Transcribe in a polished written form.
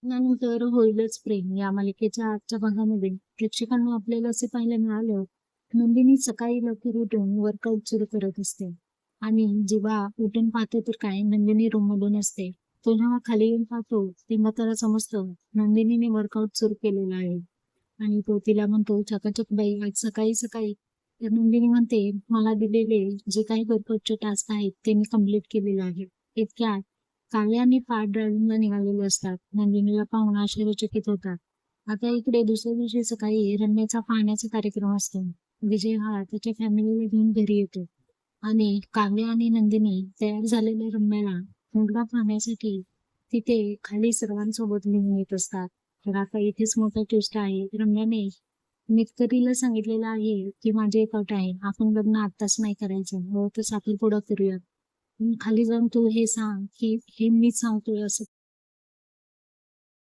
त्यानंतर होईलच प्रेम या मालिकेच्या आजच्या भागामध्ये प्रेक्षकांना आपल्याला असे पाहायला मिळालं, नंदिनी सकाळी लवकर उठून वर्कआउट सुरू करत असते आणि जेव्हा उठून पाहते तर काय नंदिनी रूममधून असते. तो जेव्हा खाली येऊन पाहतो तेव्हा त्याला समजतं नंदिनीने वर्कआउट सुरू केलेलं आहे आणि तो तिला म्हणतो, "चकाचक बाई, आज सकाळी-सकाळी." तर नंदिनी म्हणते, "मला दिलेले जे काही वर्कआउटचे टास्क आहेत ते मी कंप्लीट केलेले आहे." इतक्यात काव्य आणि पार्थ ड्रायव्हिंगला निघालेले असतात. नंदिनीला पाहून आश्चर्यचकित होतात. आता इकडे दुसऱ्या दिवशी सकाळी रम्याचा पाहण्याचा कार्यक्रम असतो. विजय हा त्याच्या फॅमिलीला घेऊन घरी येतो आणि काव्य आणि नंदिनी तयार झालेल्या रम्याला मुलगा पाहण्यासाठी तिथे खाली सर्वांसोबत घेऊन येत असतात. तर आता इथेच मोठा ट्विस्ट आहे. रम्याने मित्ररीला सांगितलेलं आहे की माझी एक अट आहे. आपण लग्न आत्ताच नाही करायचं. हवं तर साखरपुडा करूया. खाली जाऊन तू हे सांग की हे मीच सांगतोय असं